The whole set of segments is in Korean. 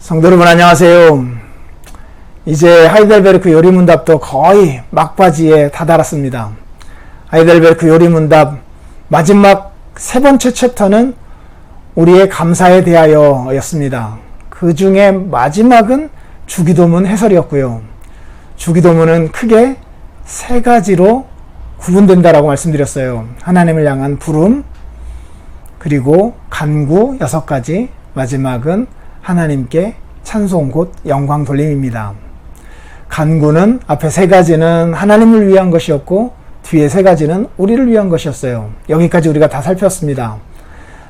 성도 여러분 안녕하세요. 이제 하이델베르크 요리문답도 거의 막바지에 다다랐습니다. 하이델베르크 요리문답 마지막 세 번째 챕터는 우리의 감사에 대하여 였습니다. 그 중에 마지막은 주기도문 해설이었고요. 주기도문은 크게 세 가지로 구분된다라고 말씀드렸어요. 하나님을 향한 부름, 그리고 간구 6가지, 마지막은 하나님께 찬송 곧 영광 돌림입니다. 간구는 앞에 3가지는 하나님을 위한 것이었고 뒤에 3가지는 우리를 위한 것이었어요. 여기까지 우리가 다 살폈습니다.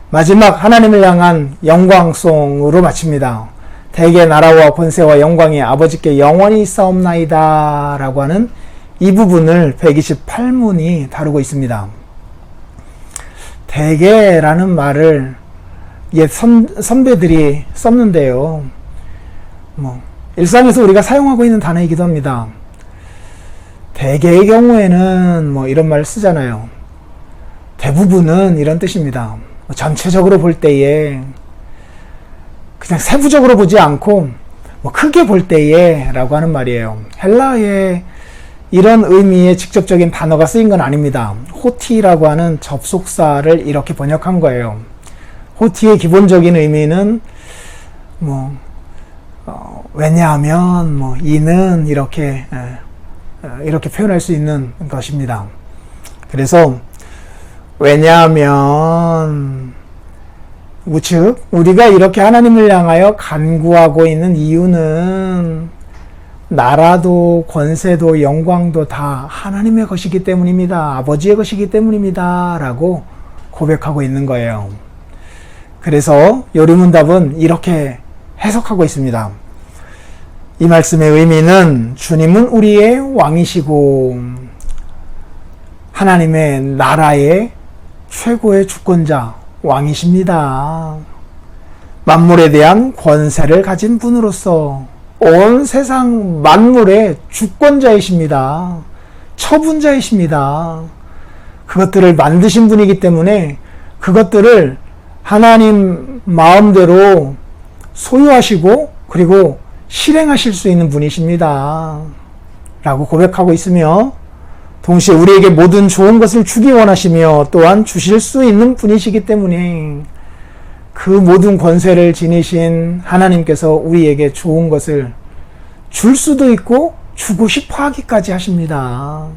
마지막 하나님을 향한 영광송으로 마칩니다. 대개 나라와 권세와 영광이 아버지께 영원히 있사옵나이다 라고 하는 이 부분을 128문이 다루고 있습니다. 대개라는 말을 옛 선배들이 썼는데요. 일상에서 우리가 사용하고 있는 단어이기도 합니다. 대개의 경우에는 이런 말을 쓰잖아요. 대부분은 이런 뜻입니다. 전체적으로 볼 때에 그냥 세부적으로 보지 않고 크게 볼 때에 라고 하는 말이에요. 헬라어에 이런 의미의 직접적인 단어가 쓰인 건 아닙니다. 호티라고 하는 접속사를 이렇게 번역한 거예요. 호티의 기본적인 의미는 왜냐하면 이는 이렇게 표현할 수 있는 것입니다. 그래서 왜냐하면 우측 우리가 이렇게 하나님을 향하여 간구하고 있는 이유는 나라도 권세도 영광도 다 하나님의 것이기 때문입니다. 아버지의 것이기 때문입니다. 라고 고백하고 있는 거예요. 그래서 요리문답은 이렇게 해석하고 있습니다. 이 말씀의 의미는 주님은 우리의 왕이시고 하나님의 나라의 최고의 주권자 왕이십니다. 만물에 대한 권세를 가진 분으로서 온 세상 만물의 주권자이십니다. 처분자이십니다. 그것들을 만드신 분이기 때문에 그것들을 하나님 마음대로 소유하시고 그리고 실행하실 수 있는 분이십니다. 라고 고백하고 있으며 동시에 우리에게 모든 좋은 것을 주기 원하시며 또한 주실 수 있는 분이시기 때문에 그 모든 권세를 지니신 하나님께서 우리에게 좋은 것을 줄 수도 있고 주고 싶어 하기까지 하십니다.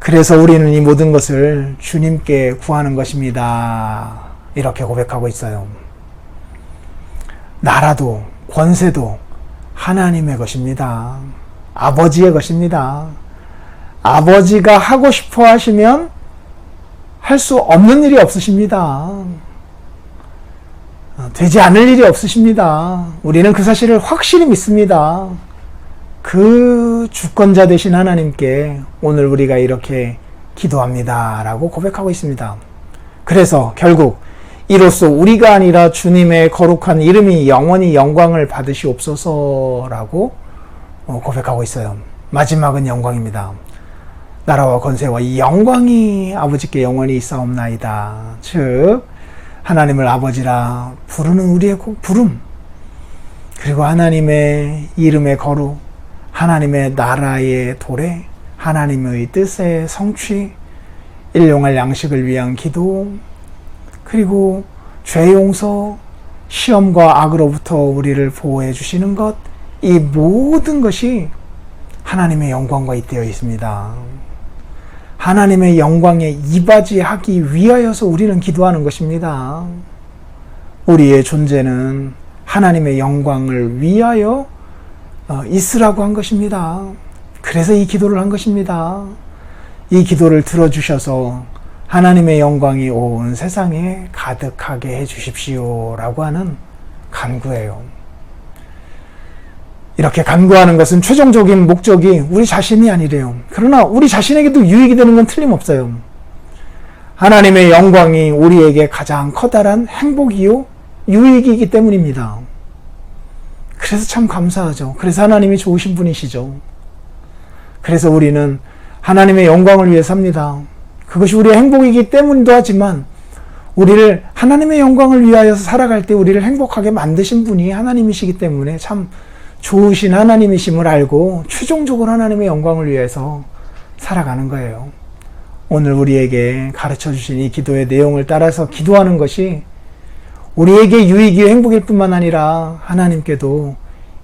그래서 우리는 이 모든 것을 주님께 구하는 것입니다. 이렇게 고백하고 있어요. 나라도 권세도 하나님의 것입니다. 아버지의 것입니다. 아버지가 하고 싶어 하시면 할 수 없는 일이 없으십니다. 되지 않을 일이 없으십니다. 우리는 그 사실을 확실히 믿습니다. 그 주권자 되신 하나님께 오늘 우리가 이렇게 기도합니다. 라고 고백하고 있습니다. 그래서 결국 이로써 우리가 아니라 주님의 거룩한 이름이 영원히 영광을 받으시옵소서 라고 고백하고 있어요. 마지막은 영광입니다. 나라와 권세와 영광이 아버지께 영원히 있사옵나이다. 즉 하나님을 아버지라 부르는 우리의 부름, 그리고 하나님의 이름의 거룩, 하나님의 나라의 도래, 하나님의 뜻의 성취, 일용할 양식을 위한 기도, 그리고 죄 용서, 시험과 악으로부터 우리를 보호해 주시는 것, 이 모든 것이 하나님의 영광과 잇대어 있습니다. 하나님의 영광에 이바지하기 위하여서 우리는 기도하는 것입니다. 우리의 존재는 하나님의 영광을 위하여 있으라고 한 것입니다. 그래서 이 기도를 한 것입니다. 이 기도를 들어주셔서 하나님의 영광이 온 세상에 가득하게 해주십시오 라고 하는 간구예요. 이렇게 간구하는 것은 최종적인 목적이 우리 자신이 아니래요. 그러나 우리 자신에게도 유익이 되는 건 틀림없어요. 하나님의 영광이 우리에게 가장 커다란 행복이요 유익이기 때문입니다. 그래서 참 감사하죠. 그래서 하나님이 좋으신 분이시죠. 그래서 우리는 하나님의 영광을 위해 삽니다. 그것이 우리의 행복이기 때문이기도 하지만 우리를 하나님의 영광을 위하여 살아갈 때 우리를 행복하게 만드신 분이 하나님이시기 때문에 참 좋으신 하나님이심을 알고 최종적으로 하나님의 영광을 위해서 살아가는 거예요. 오늘 우리에게 가르쳐 주신 이 기도의 내용을 따라서 기도하는 것이 우리에게 유익이요 행복일 뿐만 아니라 하나님께도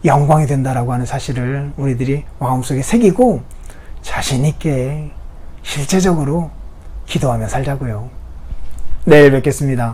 영광이 된다라고 하는 사실을 우리들이 마음속에 새기고 자신 있게 실제적으로 기도하며 살자고요. 내일 뵙겠습니다.